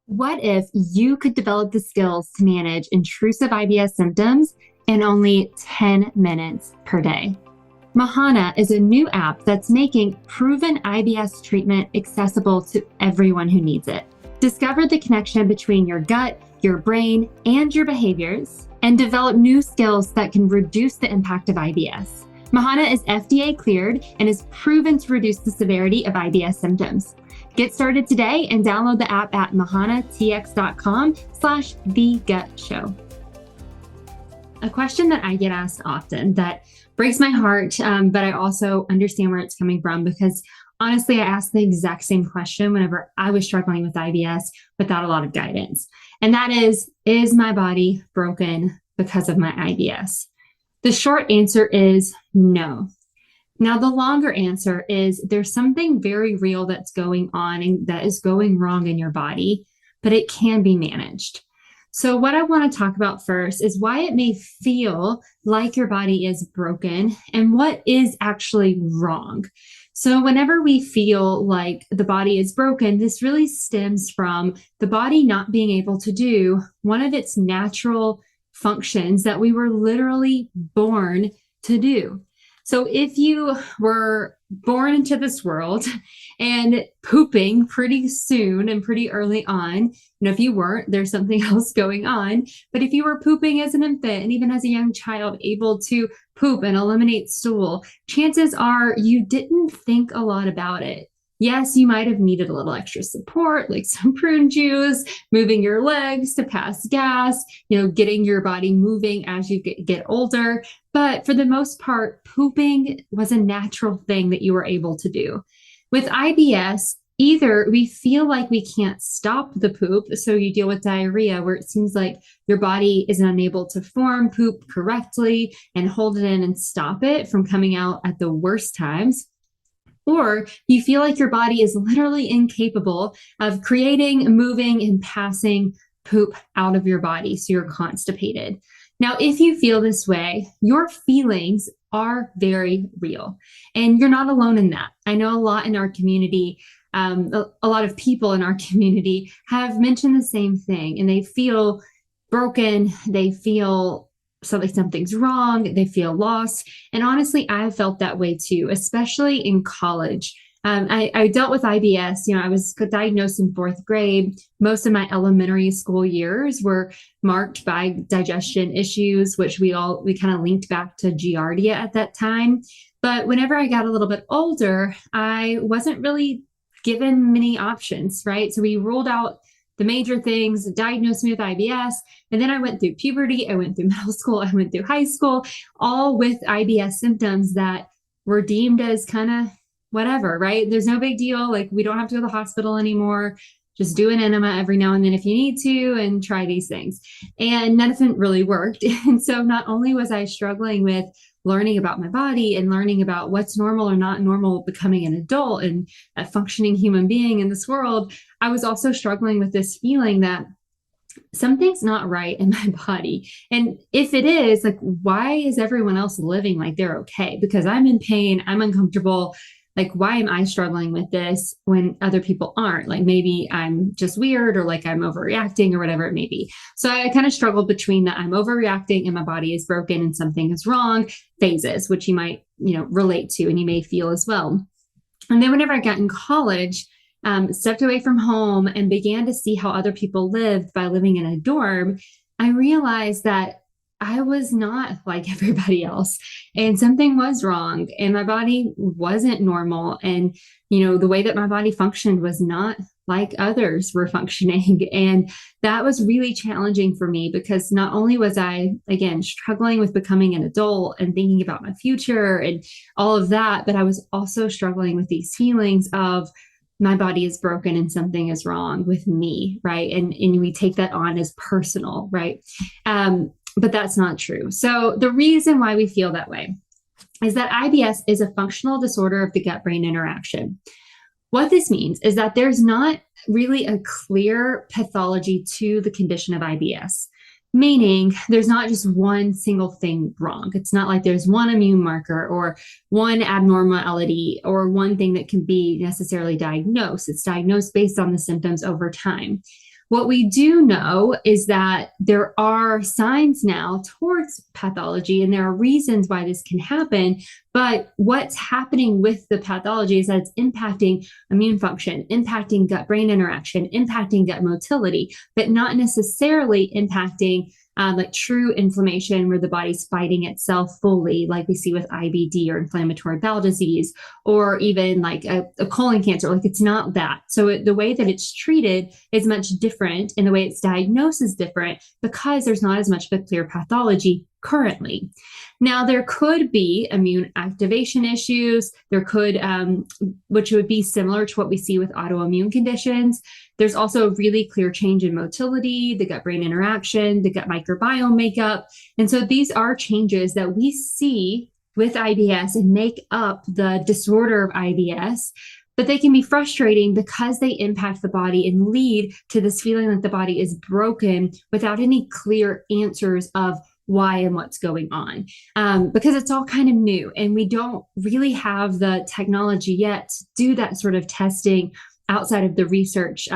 What if you could develop the skills to manage intrusive IBS symptoms in only 10 minutes per day? Mahana is a new app that's making proven IBS treatment accessible to everyone who needs it. Discover the connection between your gut, your brain, and your behaviors, and develop new skills that can reduce the impact of IBS. Mahana is FDA cleared and is proven to reduce the severity of IBS symptoms. Get started today and download the app at mahanatx.com/thegutshow. A question that I get asked often that breaks my heart, but I also understand where it's coming from because honestly, I asked the exact same question whenever I was struggling with IBS without a lot of guidance. And that is my body broken because of my IBS? The short answer is no. Now, the longer answer is there's something very real that's going on and that is going wrong in your body, but it can be managed. So what I want to talk about first is why it may feel like your body is broken and what is actually wrong. So whenever we feel like the body is broken, this really stems from the body not being able to do one of its natural functions that we were literally born to do. So if you were born into this world and pooping pretty soon and pretty early on, if you weren't, there's something else going on. But if you were pooping as an infant and even as a young child, able to poop and eliminate stool, chances are you didn't think a lot about it. Yes, you might have needed a little extra support, like some prune juice, moving your legs to pass gas, getting your body moving as you get older. But for the most part, pooping was a natural thing that you were able to do. With IBS, either we feel like we can't stop the poop, so you deal with diarrhea where it seems like your body is unable to form poop correctly and hold it in and stop it from coming out at the worst times. Or you feel like your body is literally incapable of creating, moving, and passing poop out of your body, so you're constipated. Now, if you feel this way, your feelings are very real, and you're not alone in that. I know a lot in our community, a lot of people in our community have mentioned the same thing, and they feel broken, they feel like something's wrong, they feel lost. And honestly, I've felt that way too, especially in college. I dealt with IBS. I was diagnosed in fourth grade. Most of my elementary school years were marked by digestion issues, which we kind of linked back to Giardia at that time. But whenever I got a little bit older, I wasn't really given many options, right? So we ruled out the major things, diagnosed me with IBS. And then I went through puberty, I went through middle school, I went through high school, all with IBS symptoms that were deemed as kind of whatever, right? There's no big deal. Like, we don't have to go to the hospital anymore. Just do an enema every now and then if you need to and try these things. And none of it really worked. And so not only was I struggling with learning about my body and learning about what's normal or not normal becoming an adult and a functioning human being in this world, I was also struggling with this feeling that something's not right in my body. And if it is, like, why is everyone else living like they're okay? Because I'm in pain, I'm uncomfortable. Like, why am I struggling with this when other people aren't? Like, maybe I'm just weird, or like I'm overreacting, or whatever it may be. So I kind of struggled between that I'm overreacting and my body is broken and something is wrong phases, which you might, relate to and you may feel as well. And then whenever I got in college, stepped away from home and began to see how other people lived by living in a dorm, I realized that I was not like everybody else, and something was wrong, and my body wasn't normal. And, the way that my body functioned was not like others were functioning. And that was really challenging for me because not only was I, again, struggling with becoming an adult and thinking about my future and all of that, but I was also struggling with these feelings of my body is broken and something is wrong with me, right? And we take that on as personal, right? But that's not true. So the reason why we feel that way is that IBS is a functional disorder of the gut-brain interaction. What this means is that there's not really a clear pathology to the condition of IBS, meaning there's not just one single thing wrong. It's not like there's one immune marker or one abnormality or one thing that can be necessarily diagnosed. It's diagnosed based on the symptoms over time. What we do know is that there are signs now towards pathology, and there are reasons why this can happen. But what's happening with the pathology is that it's impacting immune function, impacting gut-brain interaction, impacting gut motility, but not necessarily impacting like true inflammation where the body's fighting itself fully, like we see with IBD or inflammatory bowel disease, or even like a colon cancer. Like it's not that. So the way that it's treated is much different, and the way it's diagnosed is different because there's not as much of a clear pathology currently. Now, there could be immune activation issues. There could, which would be similar to what we see with autoimmune conditions. There's also a really clear change in motility, the gut-brain interaction, the gut microbiome makeup. And so these are changes that we see with IBS and make up the disorder of IBS. But they can be frustrating because they impact the body and lead to this feeling that the body is broken without any clear answers of why and what's going on, because it's all kind of new and we don't really have the technology yet to do that sort of testing outside of the research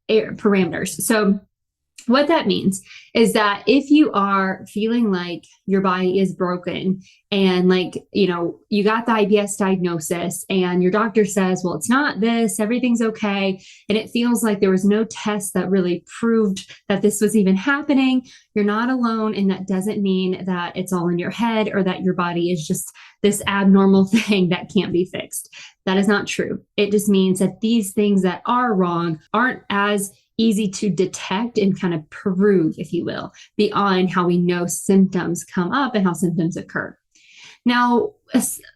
parameters. So what that means is that if you are feeling like your body is broken and like, you got the IBS diagnosis and your doctor says, well, it's not this, everything's okay. And it feels like there was no test that really proved that this was even happening. You're not alone. And that doesn't mean that it's all in your head or that your body is just this abnormal thing that can't be fixed. That is not true. It just means that these things that are wrong aren't as easy to detect and kind of prove, if you will, beyond how we know symptoms come up and how symptoms occur. Now,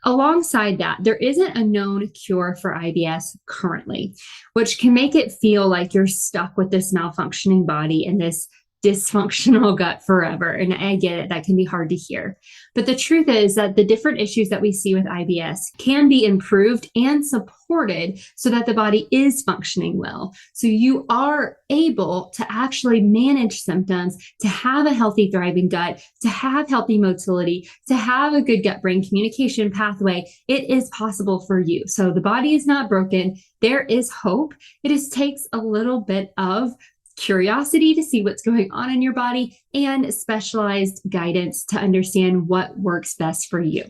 alongside that, there isn't a known cure for IBS currently, which can make it feel like you're stuck with this malfunctioning body and this dysfunctional gut forever. And I get it, that can be hard to hear. But the truth is that the different issues that we see with IBS can be improved and supported so that the body is functioning well. So you are able to actually manage symptoms, to have a healthy, thriving gut, to have healthy motility, to have a good gut-brain communication pathway. It is possible for you. So the body is not broken. There is hope. It just takes a little bit of curiosity to see what's going on in your body and specialized guidance to understand what works best for you.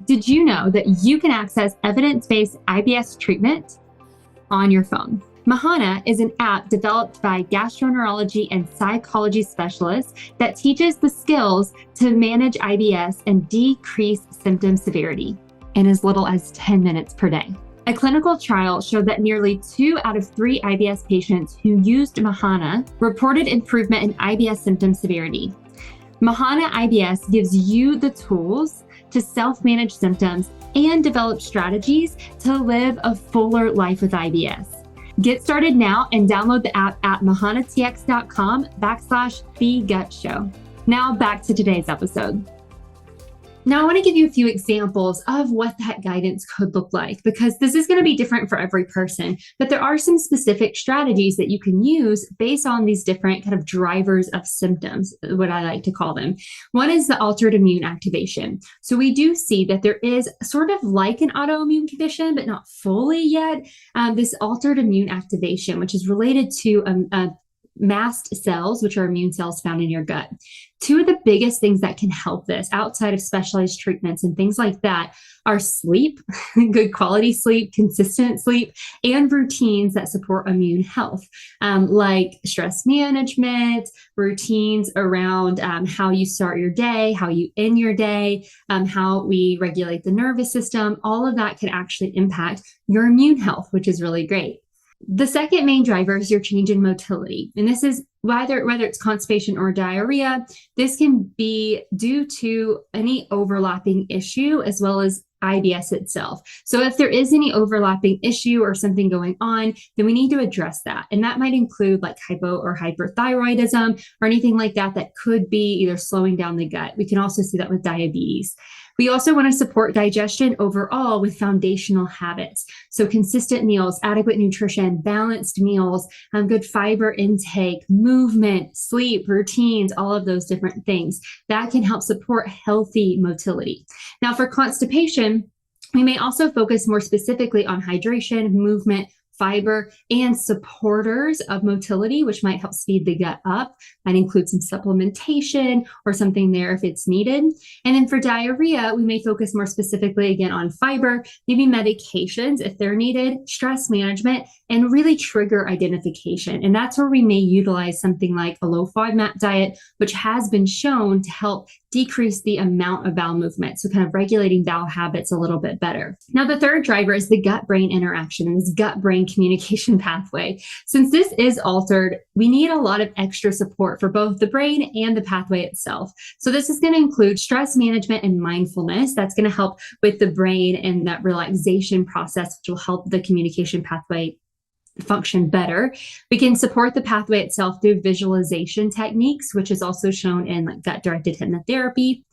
Did you know that you can access evidence-based IBS treatment on your phone? Mahana is an app developed by gastroenterology and psychology specialists that teaches the skills to manage IBS and decrease symptom severity in as little as 10 minutes per day. A clinical trial showed that nearly 2 out of 3 IBS patients who used Mahana reported improvement in IBS symptom severity. Mahana IBS gives you the tools to self-manage symptoms and develop strategies to live a fuller life with IBS. Get started now and download the app at mahanatx.com/thegutshow. Now back to today's episode. Now, I want to give you a few examples of what that guidance could look like, because this is going to be different for every person, but there are some specific strategies that you can use based on these different kind of drivers of symptoms, what I like to call them. One is the altered immune activation. So we do see that there is sort of like an autoimmune condition, but not fully yet, this altered immune activation, which is related to mast cells, which are immune cells found in your gut. 2 of the biggest things that can help this outside of specialized treatments and things like that are sleep, good quality sleep, consistent sleep, and routines that support immune health, like stress management, routines around how you start your day, how you end your day, how we regulate the nervous system. All of that can actually impact your immune health, which is really great. The second main driver is your change in motility. And this is whether it's constipation or diarrhea, this can be due to any overlapping issue as well as IBS itself. So if there is any overlapping issue or something going on, then we need to address that. And that might include like hypo or hyperthyroidism or anything like that that could be either slowing down the gut. We can also see that with diabetes. We also want to support digestion overall with foundational habits. So consistent meals, adequate nutrition, balanced meals, good fiber intake, movement, sleep, routines, all of those different things that can help support healthy motility. Now for constipation, we may also focus more specifically on hydration, movement, fiber, and supporters of motility, which might help speed the gut up. Might include some supplementation or something there if it's needed. And then for diarrhea, we may focus more specifically again on fiber, maybe medications if they're needed, stress management, and really trigger identification. And that's where we may utilize something like a low FODMAP diet, which has been shown to help decrease the amount of bowel movement. So kind of regulating bowel habits a little bit better. Now, the third driver is the gut-brain interaction and this gut-brain communication pathway. Since this is altered, we need a lot of extra support for both the brain and the pathway itself. So this is going to include stress management and mindfulness. That's going to help with the brain and that relaxation process, which will help the communication pathway function better. We can support the pathway itself through visualization techniques, which is also shown in like gut-directed hypnotherapy.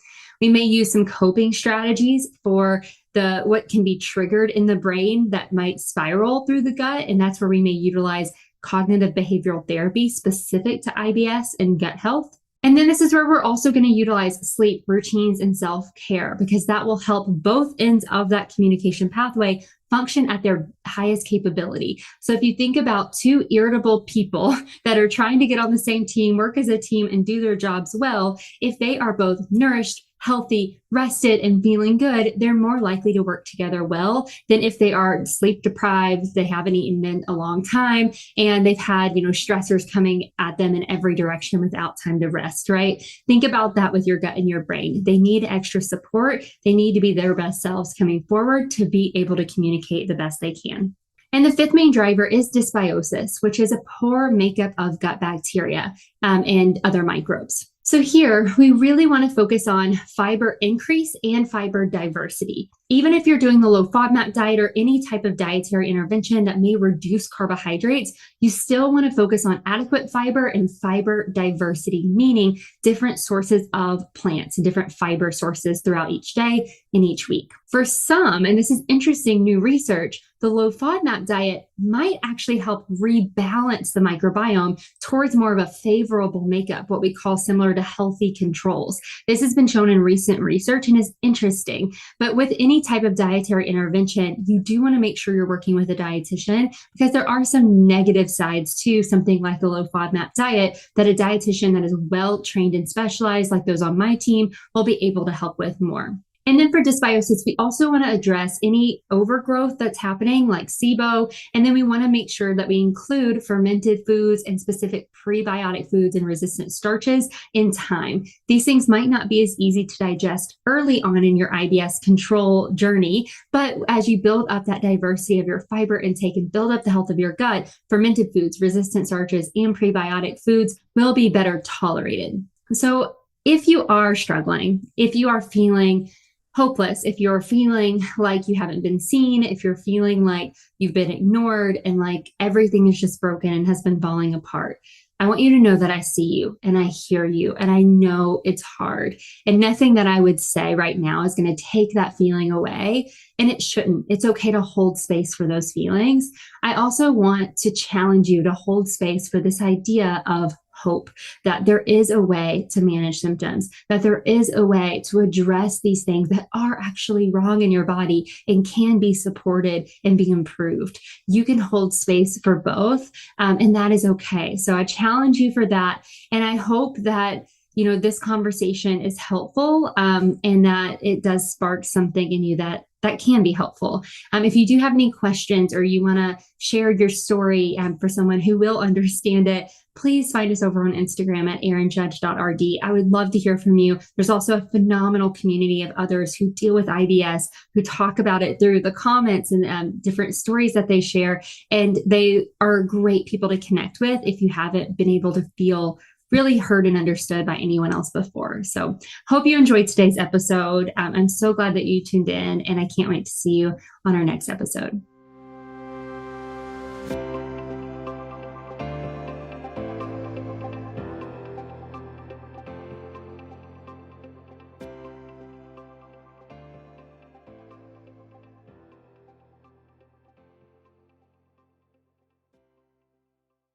We may use some coping strategies for what can be triggered in the brain that might spiral through the gut. And that's where we may utilize cognitive behavioral therapy specific to IBS and gut health. And then this is where we're also going to utilize sleep routines and self-care, because that will help both ends of that communication pathway function at their highest capability. So if you think about two irritable people that are trying to get on the same team, work as a team, and do their jobs well, if they are both nourished, healthy, rested, and feeling good, they're more likely to work together well than if they are sleep deprived, they haven't eaten in a long time, and they've had, stressors coming at them in every direction without time to rest, right? Think about that with your gut and your brain. They need extra support. They need to be their best selves coming forward to be able to communicate the best they can. And the fifth main driver is dysbiosis, which is a poor makeup of gut bacteria and other microbes. So here, we really want to focus on fiber increase and fiber diversity. Even if you're doing the low FODMAP diet or any type of dietary intervention that may reduce carbohydrates, you still want to focus on adequate fiber and fiber diversity, meaning different sources of plants and different fiber sources throughout each day and each week. For some, and this is interesting new research, the low FODMAP diet might actually help rebalance the microbiome towards more of a favorable makeup, what we call similar to healthy controls. This has been shown in recent research and is interesting. But with any type of dietary intervention, you do want to make sure you're working with a dietitian, because there are some negative sides to something like the low FODMAP diet that a dietitian that is well trained and specialized, like those on my team, will be able to help with more. And then for dysbiosis, we also want to address any overgrowth that's happening like SIBO. And then we want to make sure that we include fermented foods and specific prebiotic foods and resistant starches in time. These things might not be as easy to digest early on in your IBS control journey, but as you build up that diversity of your fiber intake and build up the health of your gut, fermented foods, resistant starches, and prebiotic foods will be better tolerated. So if you are struggling, if you are feeling hopeless, if you're feeling like you haven't been seen, if you're feeling like you've been ignored and like everything is just broken and has been falling apart, I want you to know that I see you and I hear you and I know it's hard. And nothing that I would say right now is going to take that feeling away. And it shouldn't. It's okay to hold space for those feelings. I also want to challenge you to hold space for this idea of hope, that there is a way to manage symptoms, that there is a way to address these things that are actually wrong in your body and can be supported and be improved. You can hold space for both, and that is okay. So I challenge you for that. And I hope that this conversation is helpful, and that it does spark something in you that can be helpful. If you do have any questions or you want to share your story for someone who will understand it, please find us over on Instagram at erinjudge.rd. I would love to hear from you. There's also a phenomenal community of others who deal with IBS, who talk about it through the comments and different stories that they share. And they are great people to connect with if you haven't been able to feel really heard and understood by anyone else before. So hope you enjoyed today's episode. I'm so glad that you tuned in, and I can't wait to see you on our next episode.